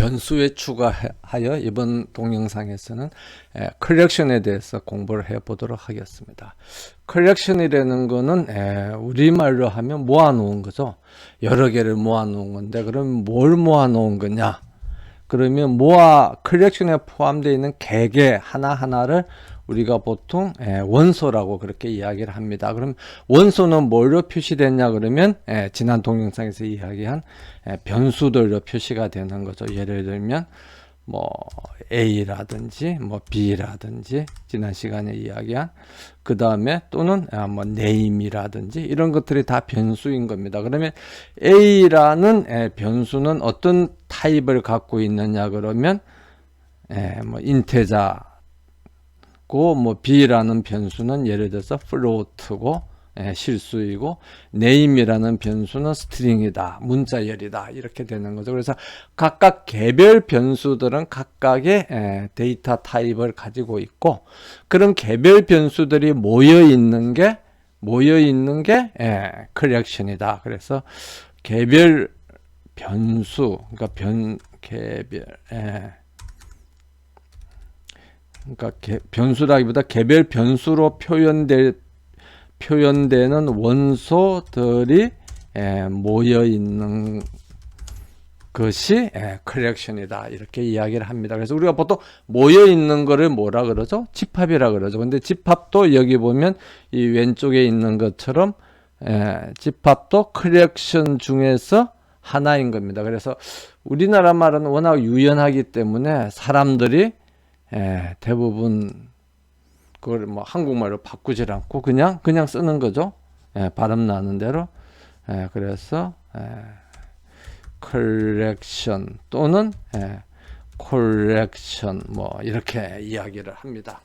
변수에 추가하여 이번 동영상에서는 컬렉션에 대해서 공부를 해 보도록 하겠습니다. 컬렉션이라는 거는 우리말로 하면 모아놓은 거죠. 여러 개를 모아놓은 건데, 그럼 뭘 모아놓은 거냐? 그러면 컬렉션에 포함되어 있는 개개 하나하나를 우리가 보통 원소라고 그렇게 이야기를 합니다. 그럼 원소는 뭘로 표시됐냐 그러면 지난 동영상에서 이야기한 변수들로 표시가 되는 거죠. 예를 들면 뭐 A라든지 뭐 B라든지 지난 시간에 이야기한 그 다음에 또는 뭐 name이라든지 이런 것들이 다 변수인 겁니다. 그러면 A라는 변수는 어떤 타입을 갖고 있느냐 그러면 뭐 인테자 뭐 B라는 변수는 예를 들어서 float고 실수이고 name이라는 변수는 string이다, 문자열이다 이렇게 되는 거죠. 그래서 각각 개별 변수들은 각각의 데이터 타입을 가지고 있고, 그런 개별 변수들이 모여 있는 게 컬렉션이다. 그래서 개별 변수, 그러니까 변수라기보다 개별 변수로 표현되는 원소들이 모여 있는 것이 컬렉션이다 이렇게 이야기를 합니다. 그래서 우리가 보통 모여 있는 거를 뭐라 그러죠? 집합이라 그러죠. 근데 집합도 여기 보면 이 왼쪽에 있는 것처럼 집합도 컬렉션 중에서 하나인 겁니다. 그래서 우리나라 말은 워낙 유연하기 때문에 사람들이 대부분 그걸 뭐 한국말로 바꾸질 않고 그냥 쓰는 거죠. 발음 나는 대로. 그래서 컬렉션 또는 콜렉션 뭐 이렇게 이야기를 합니다.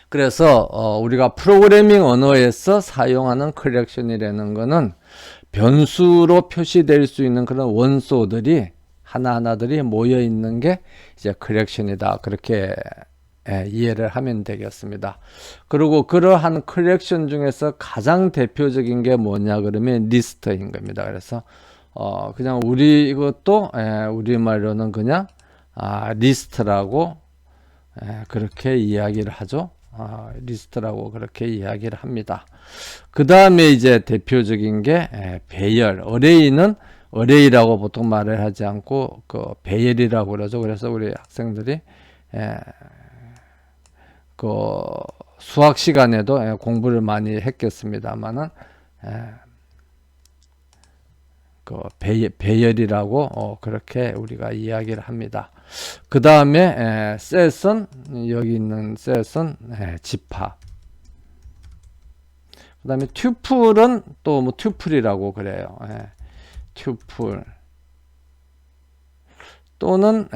그래서 우리가 프로그래밍 언어에서 사용하는 컬렉션이라는 거는 변수로 표시될 수 있는 그런 원소들이 하나하나들이 모여 있는 게 이제 컬렉션이다. 그렇게 이해를 하면 되겠습니다. 그리고 그러한 컬렉션 중에서 가장 대표적인 게 뭐냐 그러면 리스트인 겁니다. 그래서 그냥 이것도 우리말로는 그냥 리스트라고 그렇게 이야기를 하죠. 리스트라고 그렇게 이야기를 합니다. 그 다음에 이제 대표적인 게 배열. 어레이라고 보통 말을 하지 않고 배열이라고 그러죠. 그래서 우리 학생들이 수학 시간에도 공부를 많이 했겠습니다만은 배열이라고 그렇게 우리가 이야기를 합니다. 그 다음에 셋은 여기 있는 셋은 집합. 그 다음에 튜플은 또 뭐 튜플이라고 그래요. 튜플 또는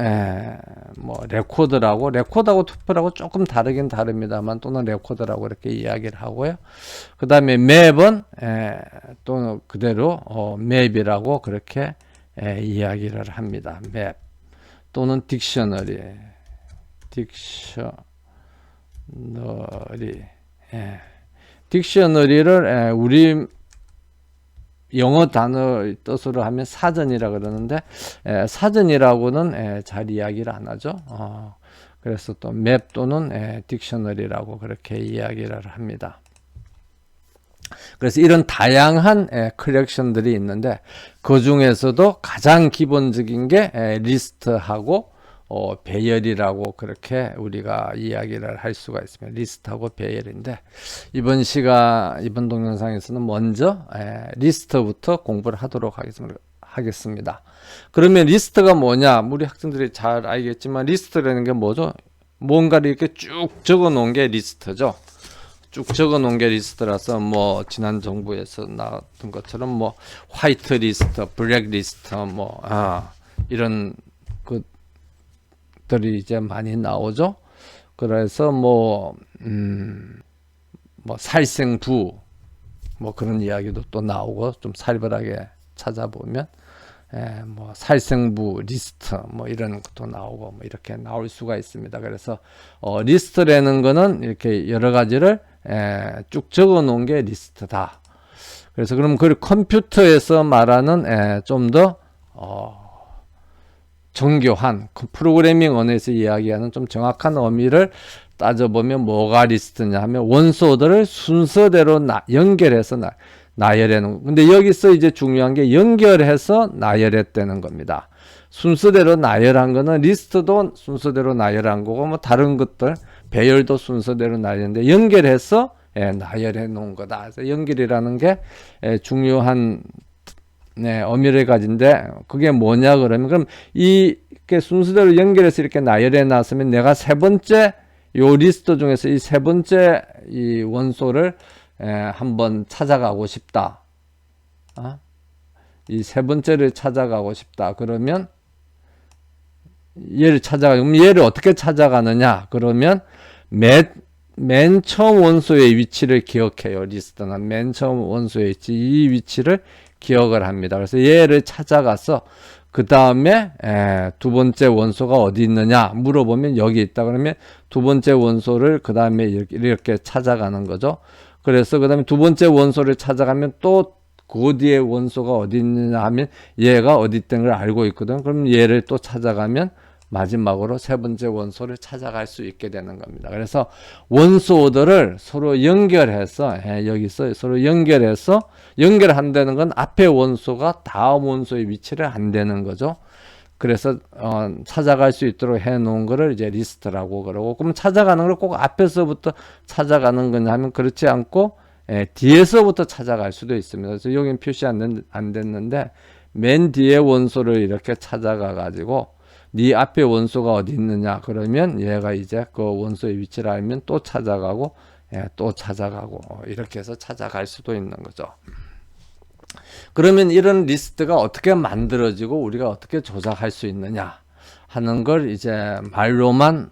뭐 레코드하고 튜플하고 조금 다르긴 다릅니다만 또는 레코드라고 이렇게 이야기를 하고요. 그 다음에 맵은 또 그대로 맵이라고 그렇게 이야기를 합니다. 맵 또는 딕셔너리 딕셔너리를 우리 영어 단어 뜻으로 하면 사전이라 그러는데 사전이라고는 잘 이야기를 안 하죠. 그래서 또 맵 또는 딕셔너리라고 그렇게 이야기를 합니다. 그래서 이런 다양한 컬렉션들이 있는데 그 중에서도 가장 기본적인 게 리스트하고 배열이라고 그렇게 우리가 이야기를 할 수가 있습니다. 리스트하고 배열인데 이번 동영상에서는 먼저 리스트부터 공부를 하도록 하겠습니다. 그러면 리스트가 뭐냐? 우리 학생들이 잘 알겠지만 리스트라는 게 뭐죠? 뭔가를 이렇게 쭉 적어 놓은 게 리스트죠. 쭉 적어 놓은 게 리스트라서 뭐 지난 정부에서 나왔던 것처럼 뭐 화이트 리스트, 블랙 리스트 뭐 이런 들이 이제 많이 나오죠. 그래서 뭐 살생부 뭐 그런 이야기도 또 나오고 좀 살벌하게 찾아보면 뭐 살생부 리스트 뭐 이런 것도 나오고 뭐 이렇게 나올 수가 있습니다. 그래서 리스트라는 거는 이렇게 여러 가지를 쭉 적어 놓은 게 리스트다. 그래서 그럼 그 컴퓨터에서 말하는 좀 더 정교한 프로그래밍 언어에서 이야기하는 좀 정확한 의미를 따져보면 뭐가 리스트냐 하면 원소들을 순서대로 연결해서 나열해 놓은. 근데 여기서 이제 중요한 게 연결해서 나열했다는 겁니다. 순서대로 나열한 거는 리스트도 순서대로 나열한 거고 뭐 다른 것들 배열도 순서대로 나열했는데 연결해서 나열해 놓은 거다. 그래서 연결이라는 게 중요한 의미를 가진데 그게 뭐냐 그러면 그럼 이게 순서대로 연결해서 이렇게 나열해 놨으면 내가 세 번째 요 리스트 중에서 이 세 번째 이 원소를 한번 찾아가고 싶다. 이 세 번째를 찾아가고 싶다. 그러면 그럼 얘를 어떻게 찾아가느냐? 그러면 맨 처음 원소의 위치를 기억해요. 리스트는 맨 처음 원소의 위치, 이 위치를 기억을 합니다. 그래서 얘를 찾아가서 그 다음에 두 번째 원소가 어디 있느냐 물어보면 여기 있다. 그러면 두 번째 원소를 그 다음에 이렇게 찾아가는 거죠. 그래서 그 다음에 두 번째 원소를 찾아가면 또 그 뒤에 원소가 어디 있느냐 하면 얘가 어디 있던 걸 알고 있거든. 그럼 얘를 또 찾아가면 마지막으로 세 번째 원소를 찾아갈 수 있게 되는 겁니다. 그래서 원소들을 서로 연결해서 여기서 서로 연결한다는 건 앞에 원소가 다음 원소의 위치를 한다는 거죠. 그래서 찾아갈 수 있도록 해 놓은 거를 이제 리스트라고 그러고, 그럼 찾아가는 걸 꼭 앞에서부터 찾아가는 거냐 하면 그렇지 않고 뒤에서부터 찾아갈 수도 있습니다. 그래서 여기는 표시 안 됐는데 맨 뒤에 원소를 이렇게 찾아가 가지고 네 앞에 원소가 어디 있느냐 그러면 얘가 이제 그 원소의 위치를 알면 또 찾아가고 또 찾아가고 이렇게 해서 찾아갈 수도 있는 거죠. 그러면 이런 리스트가 어떻게 만들어지고 우리가 어떻게 조작할 수 있느냐 하는 걸 이제 말로만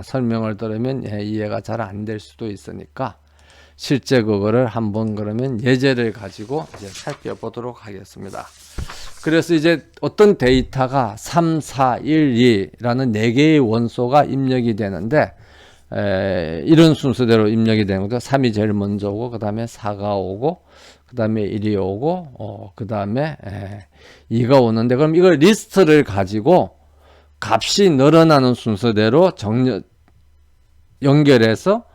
설명을 들으면 이해가 잘 안 될 수도 있으니까 실제 그거를 한번 그러면 예제를 가지고 이제 살펴보도록 하겠습니다. 그래서 이제 어떤 데이터가 3, 4, 1, 2라는 4개의 원소가 입력이 되는데 이런 순서대로 입력이 되는 거죠. 3이 제일 먼저 오고 그 다음에 4가 오고 그 다음에 1이 오고 그 다음에 2가 오는데 그럼 이걸 리스트를 가지고 값이 늘어나는 순서대로 연결해서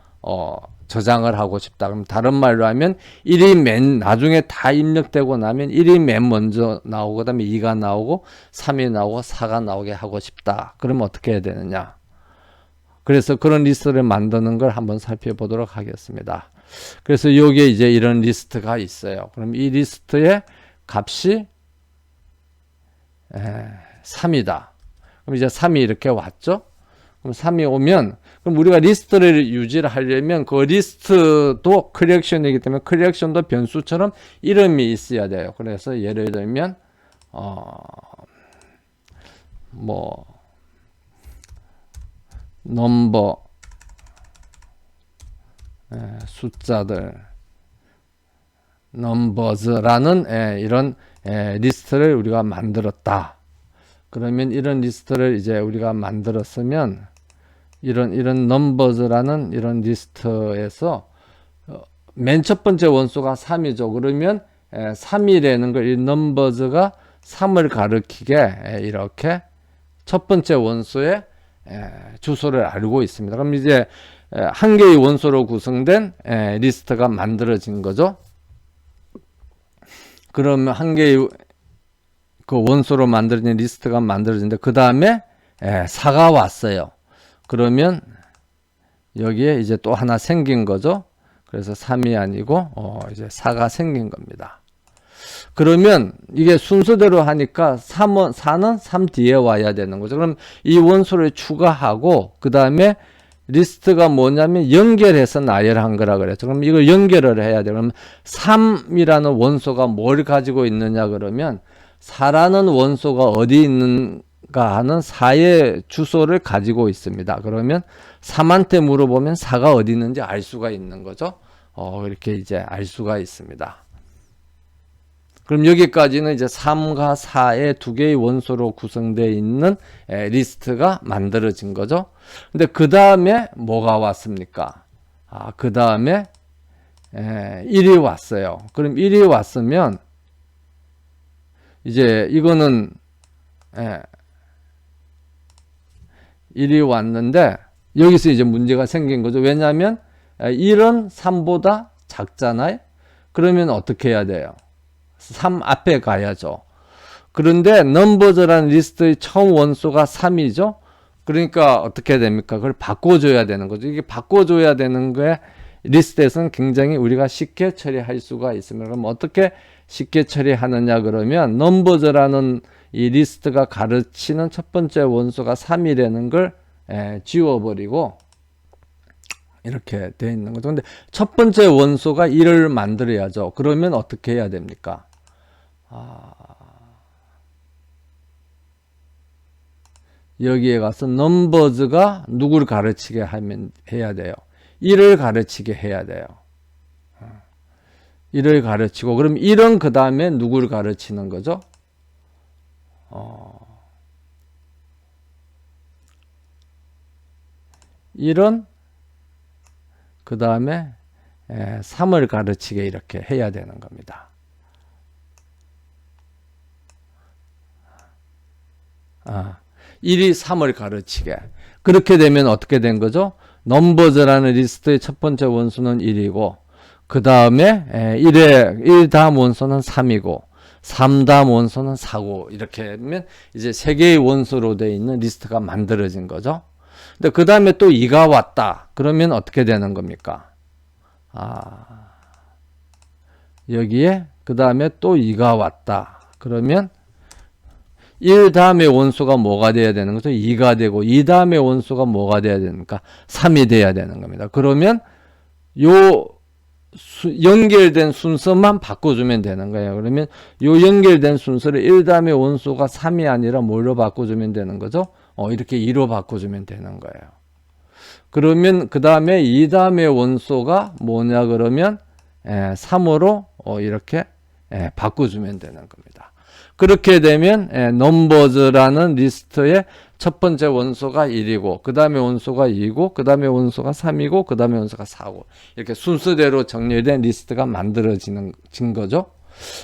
저장을 하고 싶다. 그럼 다른 말로 하면 1이 맨 나중에 다 입력되고 나면 1이 맨 먼저 나오고 그 다음에 2가 나오고 3이 나오고 4가 나오게 하고 싶다. 그러면 어떻게 해야 되느냐? 그래서 그런 리스트를 만드는 걸 한번 살펴보도록 하겠습니다. 그래서 여기에 이제 이런 리스트가 있어요. 그럼 이 리스트의 값이 3이다. 그럼 이제 3이 이렇게 왔죠? 그럼 3이 오면 그럼 우리가 리스트를 유지를 하려면 그 리스트도 컬렉션이기 때문에 컬렉션도 변수처럼 이름이 있어야 돼요. 그래서 예를 들면 뭐 넘버 숫자들 넘버즈라는 이런 리스트를 우리가 만들었다. 그러면 이런 리스트를 이제 우리가 만들었으면 이런 넘버즈라는 이런 리스트에서 맨 첫 번째 원소가 3이죠. 그러면 3이라는 걸 이 넘버즈가 3을 가리키게 이렇게 첫 번째 원소의 주소를 알고 있습니다. 그럼 이제 한 개의 원소로 구성된 리스트가 만들어진 거죠. 그러면 한 개의 그 원소로 만들어진 리스트가 만들어진데 그 다음에 4가 왔어요. 그러면 여기에 이제 또 하나 생긴 거죠. 그래서 3이 아니고 이제 4가 생긴 겁니다. 그러면 이게 순서대로 하니까 4는 3 뒤에 와야 되는 거죠. 그럼 이 원소를 추가하고 그 다음에 리스트가 뭐냐면 연결해서 나열한 거라 그랬죠. 그럼 이걸 연결을 해야 돼요. 그럼 3이라는 원소가 뭘 가지고 있느냐 그러면 4라는 원소가 어디 있는가 하는 4의 주소를 가지고 있습니다. 그러면 3한테 물어보면 4가 어디 있는지 알 수가 있는 거죠. 이렇게 이제 알 수가 있습니다. 그럼 여기까지는 이제 3과 4의 두 개의 원소로 구성되어 있는 리스트가 만들어진 거죠. 근데 그 다음에 뭐가 왔습니까? 그 다음에 1이 왔어요. 그럼 1이 왔으면 이제 이거는 1이 왔는데 여기서 이제 문제가 생긴 거죠. 왜냐하면 1은 3보다 작잖아요. 그러면 어떻게 해야 돼요? 3 앞에 가야죠. 그런데 넘버즈라는 리스트의 처음 원소가 3이죠. 그러니까 어떻게 됩니까? 그걸 바꿔줘야 되는 거죠. 이게 바꿔줘야 되는 거에 리스트에서는 굉장히 우리가 쉽게 처리할 수가 있습니다. 그럼 어떻게 쉽게 처리하느냐 그러면 넘버즈라는 이 리스트가 가르치는 첫 번째 원소가 3이라는 걸 지워버리고 이렇게 되어 있는 거죠. 근데 첫 번째 원소가 1을 만들어야죠. 그러면 어떻게 해야 됩니까? 여기에 가서 넘버즈가 누구를 가르치게 해야 돼요? 1을 가르치게 해야 돼요. 1을 가르치고 그럼 1은 그 다음에 누구를 가르치는 거죠? 1은 그 다음에 3을 가르치게 이렇게 해야 되는 겁니다. 1이 3을 가르치게. 그렇게 되면 어떻게 된 거죠? 넘버즈라는 리스트의 첫 번째 원소는 1이고 그 다음에 1 다음 원소는 3이고 3 다음 원소는 4고 이렇게 하면 이제 3개의 원소로 되어 있는 리스트가 만들어진 거죠. 근데 그 다음에 또 2가 왔다. 그러면 어떻게 되는 겁니까? 여기에 그 다음에 또 2가 왔다. 그러면 1 다음에 원소가 뭐가 돼야 되는 거죠? 2가 되고 2 다음에 원소가 뭐가 돼야 되니까 3이 돼야 되는 겁니다. 그러면 요 연결된 순서만 바꿔주면 되는 거예요. 그러면 요 연결된 순서를 1 다음에 원소가 3이 아니라 뭘로 바꿔주면 되는 거죠? 이렇게 2로 바꿔주면 되는 거예요. 그러면 그 다음에 2 다음에 원소가 뭐냐 그러면 3으로 이렇게 바꿔주면 되는 겁니다. 그렇게 되면 넘버즈라는 리스트의 첫 번째 원소가 1이고 그 다음에 원소가 2고 그 다음에 원소가 3이고 그 다음에 원소가 4고 이렇게 순서대로 정렬된 리스트가 만들어진 거죠.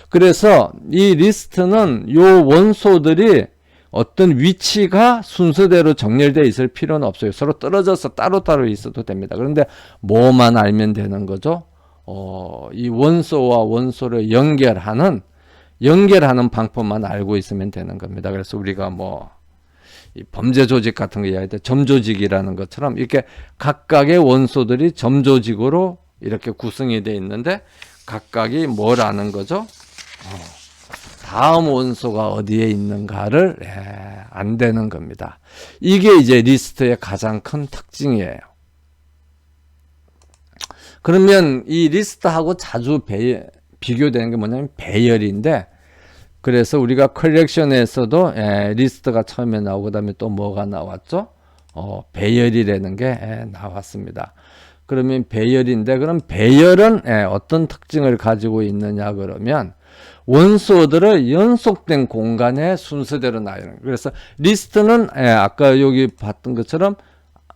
그래서 이 리스트는 요 원소들이 어떤 위치가 순서대로 정렬되어 있을 필요는 없어요. 서로 떨어져서 따로따로 있어도 됩니다. 그런데 뭐만 알면 되는 거죠? 이 원소와 원소를 연결하는 방법만 알고 있으면 되는 겁니다. 그래서 우리가 이 범죄 조직 같은 거 이야기할 때 점조직이라는 것처럼 이렇게 각각의 원소들이 점조직으로 이렇게 구성이 되어 있는데 각각이 뭘 아는 거죠? 다음 원소가 어디에 있는가를 안 되는 겁니다. 이게 이제 리스트의 가장 큰 특징이에요. 그러면 이 리스트하고 자주 비교되는 게 뭐냐면 배열인데 그래서 우리가 컬렉션에서도 리스트가 처음에 나오고 그다음에 또 뭐가 나왔죠? 배열이라는 게 나왔습니다. 그러면 배열인데 그럼 배열은 어떤 특징을 가지고 있느냐 그러면 원소들을 연속된 공간에 순서대로 놔요. 그래서 리스트는 아까 여기 봤던 것처럼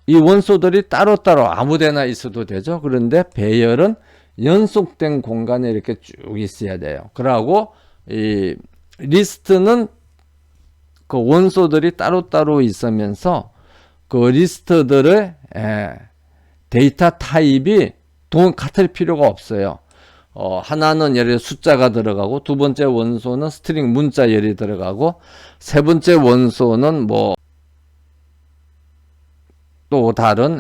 이 원소들이 따로따로 아무데나 있어도 되죠. 그런데 배열은 연속된 공간에 이렇게 쭉 있어야 돼요. 그러고 이 리스트는 그 원소들이 따로따로 있으면서 그 리스트들의 데이터 타입이 같을 필요가 없어요. 하나는 예를 들어 숫자가 들어가고 두 번째 원소는 스트링 문자열이 들어가고 세 번째 원소는 또 다른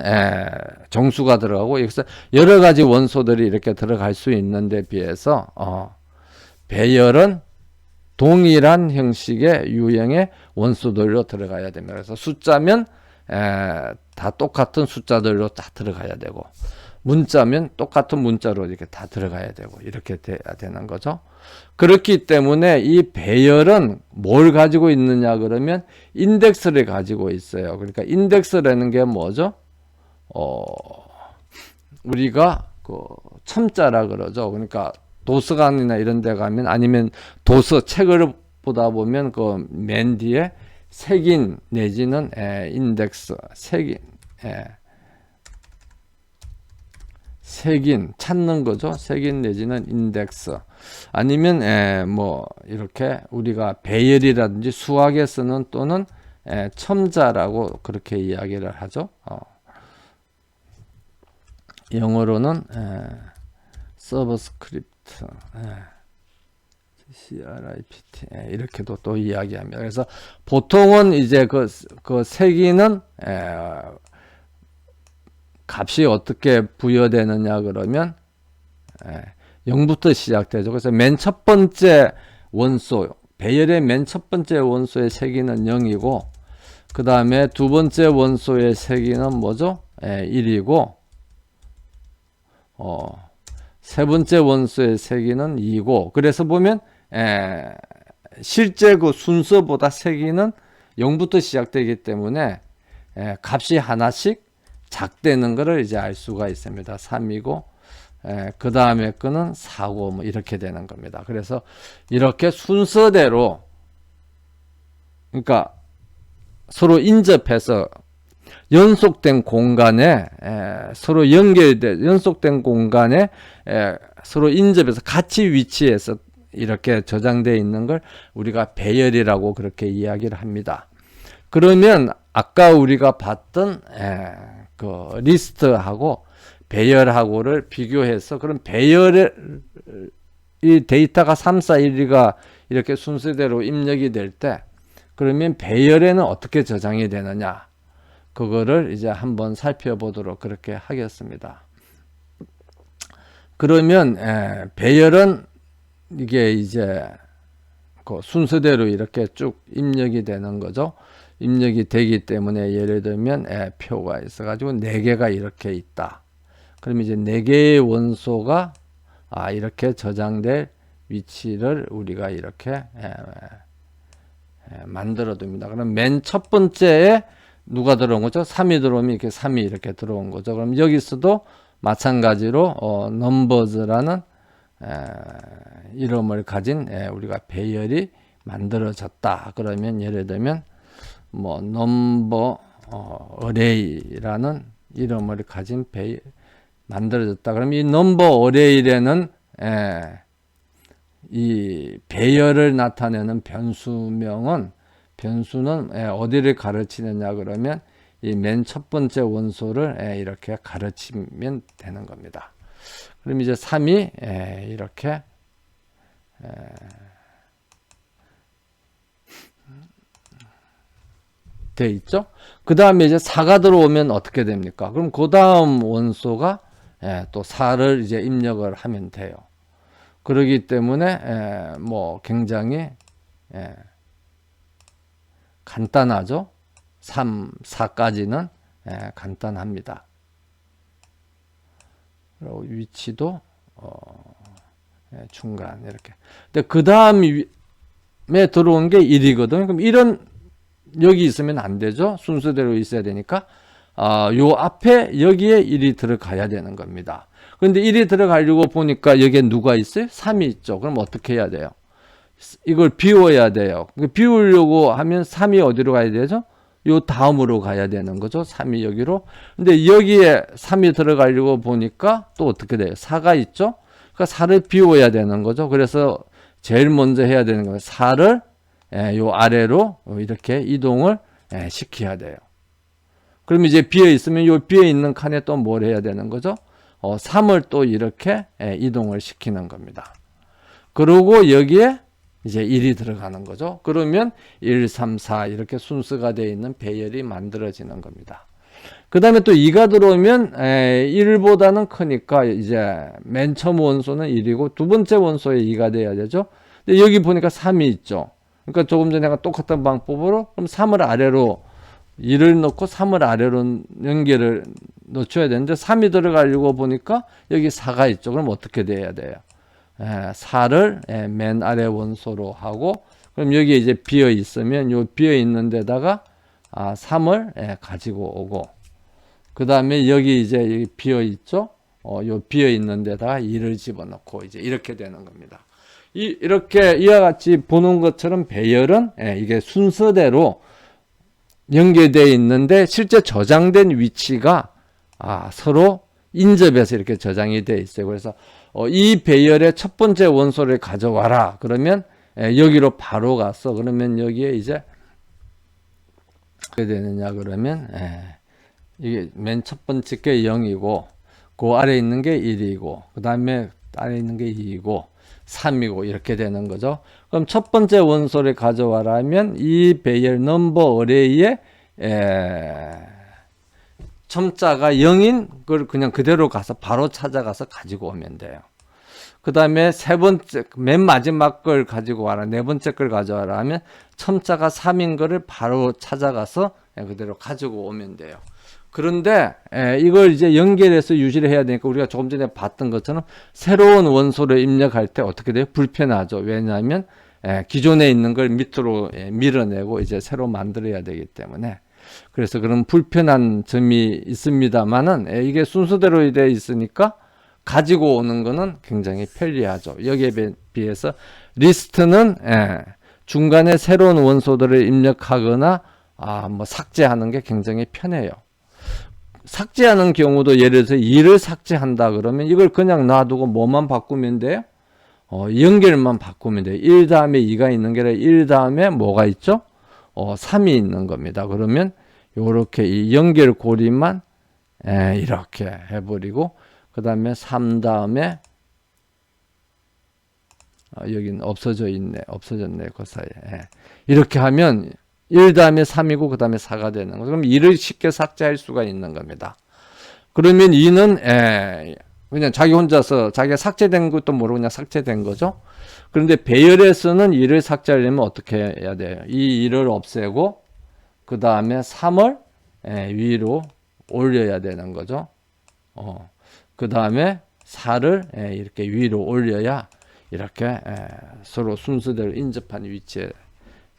정수가 들어가고 여기서 여러 가지 원소들이 이렇게 들어갈 수 있는데 비해서 배열은 동일한 형식의 유형의 원소들로 들어가야 됩니다. 그래서 숫자면 다 똑같은 숫자들로 다 들어가야 되고 문자면 똑같은 문자로 이렇게 다 들어가야 되고 이렇게 돼야 되는 거죠. 그렇기 때문에 이 배열은 뭘 가지고 있느냐 그러면 인덱스를 가지고 있어요. 그러니까 인덱스라는 게 뭐죠? 우리가 그 첨자라 그러죠. 그러니까 도서관이나 이런 데 가면 아니면 책을 보다 보면 그 맨 뒤에 색인 내지는 인덱스 색인 찾는 거죠. 색인 내지는 인덱스 아니면 이렇게 우리가 배열이라든지 수학에 쓰는 또는 첨자라고 그렇게 이야기를 하죠. 영어로는 서브스크립트, CRIPT 이렇게도 또 이야기합니다. 그래서 보통은 이제 그 세기는 값이 어떻게 부여되느냐 그러면 0부터 시작되죠. 그래서 맨 첫 번째 원소, 배열의 맨 첫 번째 원소의 세기는 0이고, 그 다음에 두 번째 원소의 세기는 뭐죠? 1이고, 세 번째 원소의 세기는 2고, 그래서 보면 실제 그 순서보다 세기는 0부터 시작되기 때문에 값이 하나씩 작되는 것을 이제 알 수가 있습니다. 3이고, 그 다음에 거는 4고 뭐 이렇게 되는 겁니다. 그래서 이렇게 순서대로, 그러니까 서로 인접해서 연속된 공간에 서로 연결된 연속된 공간에 서로 인접해서 같이 위치해서 이렇게 저장되어 있는 걸 우리가 배열이라고 그렇게 이야기를 합니다. 그러면 아까 우리가 봤던 그 리스트하고 배열하고를 비교해서, 그럼 배열의 이 데이터가 3, 4, 1, 2가 이렇게 순서대로 입력이 될 때, 그러면 배열에는 어떻게 저장이 되느냐, 그거를 이제 한번 살펴보도록 그렇게 하겠습니다. 그러면 배열은 이게 이제 그 순서대로 이렇게 쭉 입력이 되는 거죠. 입력이 되기 때문에 예를 들면 표가 있어가지고 4개가 이렇게 있다. 그럼 이제 4개의 원소가 이렇게 저장될 위치를 우리가 이렇게 만들어 둡니다. 그럼 맨 첫 번째에 누가 들어온 거죠? 3이 들어오면 이렇게 3이 이렇게 들어온 거죠. 그럼 여기서도 마찬가지로 넘버즈라는 이름을 가진 우리가 배열이 만들어졌다. 그러면 예를 들면 뭐 넘버 어레이라는 이름을 가진 배열 만들어졌다. 그럼 이 넘버 어레이에는 이 배열을 나타내는 변수는 어디를 가르치느냐 그러면 이 맨 첫 번째 원소를 이렇게 가르치면 되는 겁니다. 그럼 이제 3이 이렇게 돼 있죠. 그 다음에 이제 4가 들어오면 어떻게 됩니까? 그럼 그 다음 원소가 또 4를 이제 입력을 하면 돼요. 그러기 때문에 뭐 굉장히 간단하죠. 3, 4까지는 간단합니다. 그리고 위치도 중간 이렇게. 근데 그 다음에 들어온 게 1이거든요. 그럼 1은 여기 있으면 안 되죠. 순서대로 있어야 되니까 요 앞에 여기에 1이 들어가야 되는 겁니다. 그런데 1이 들어가려고 보니까 여기에 누가 있어요? 3이 있죠. 그럼 어떻게 해야 돼요? 이걸 비워야 돼요. 비우려고 하면 3이 어디로 가야 되죠? 요 다음으로 가야 되는 거죠. 3이 여기로. 근데 여기에 3이 들어가려고 보니까 또 어떻게 돼요? 4가 있죠? 그러니까 4를 비워야 되는 거죠. 그래서 제일 먼저 해야 되는 거예요. 4를 요 아래로 이렇게 이동을 시켜야 돼요. 그럼 이제 비어 있으면 요 비어 있는 칸에 또 뭘 해야 되는 거죠? 3을 또 이렇게 이동을 시키는 겁니다. 그리고 여기에 이제 1이 들어가는 거죠. 그러면 1, 3, 4 이렇게 순서가 되어 있는 배열이 만들어지는 겁니다. 그 다음에 또 2가 들어오면 1보다는 크니까 이제 맨 처음 원소는 1이고 두 번째 원소에 2가 돼야 되죠. 근데 여기 보니까 3이 있죠. 그러니까 조금 전에 내가 똑같은 방법으로 그럼 3을 아래로 2를 넣고 3을 아래로 연결을 놓쳐야 되는데 3이 들어가려고 보니까 여기 4가 있죠. 그럼 어떻게 돼야 돼요? 4를 맨 아래 원소로 하고 그럼 여기 이제 비어 있으면 요 비어 있는 데다가 3을 가지고 오고 그 다음에 여기 이제 비어 있죠. 요 비어 있는 데다가 2를 집어넣고 이제 이렇게 되는 겁니다. 이렇게 이와 같이 보는 것처럼 배열은 이게 순서대로 연결되어 있는데 실제 저장된 위치가 서로 인접해서 이렇게 저장이 되어 있어요. 그래서 이 배열의 첫 번째 원소를 가져와라. 그러면 여기로 바로 갔어. 그러면 여기에 이제 어떻게 되느냐 그러면 이게 맨 첫 번째 게 0이고 그 아래 있는 게 1이고 그 다음에 아래 있는 게 2이고 3이고 이렇게 되는 거죠. 그럼 첫 번째 원소를 가져와라면 이 배열 넘버 어레이에 첨자가 0인 걸 그냥 그대로 가서 바로 찾아가서 가지고 오면 돼요. 그 다음에 세 번째, 맨 마지막 걸 가지고 와라. 네 번째 걸 가져와라 하면 첨자가 3인 거를 바로 찾아가서 그대로 가지고 오면 돼요. 그런데 이걸 이제 연결해서 유지를 해야 되니까 우리가 조금 전에 봤던 것처럼 새로운 원소를 입력할 때 어떻게 돼요? 불편하죠. 왜냐하면 기존에 있는 걸 밑으로 밀어내고 이제 새로 만들어야 되기 때문에. 그래서 그런 불편한 점이 있습니다만은 이게 순서대로 되어 있으니까 가지고 오는 거는 굉장히 편리하죠. 여기에 비해서 리스트는 중간에 새로운 원소들을 입력하거나 뭐 삭제하는 게 굉장히 편해요. 삭제하는 경우도 예를 들어서 2를 삭제한다 그러면 이걸 그냥 놔두고 뭐만 바꾸면 돼요? 연결만 바꾸면 돼요. 1 다음에 2가 있는 게 아니라 1 다음에 뭐가 있죠? 3이 있는 겁니다. 그러면 요렇게 이 연결 고리만 이렇게 해버리고 그 다음에 3 다음에 여기는 없어져 있네. 없어졌네. 그 사이에. 이렇게 하면 1 다음에 3이고 그 다음에 4가 되는 거죠. 그럼 2를 쉽게 삭제할 수가 있는 겁니다. 그러면 2는 그냥 자기 혼자서 자기가 삭제된 것도 모르고 그냥 삭제된 거죠. 그런데 배열에서는 2를 삭제하려면 어떻게 해야 돼요? 이 2를 없애고 그 다음에 3을 위로 올려야 되는 거죠. 그 다음에 4를 이렇게 위로 올려야 이렇게 서로 순서대로 인접한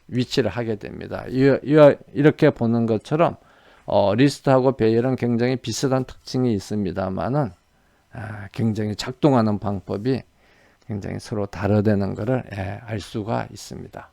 위치를 하게 됩니다. 이렇게 보는 것처럼 리스트하고 배열은 굉장히 비슷한 특징이 있습니다만은 굉장히 작동하는 방법이 굉장히 서로 다르다는 것을 알 수가 있습니다.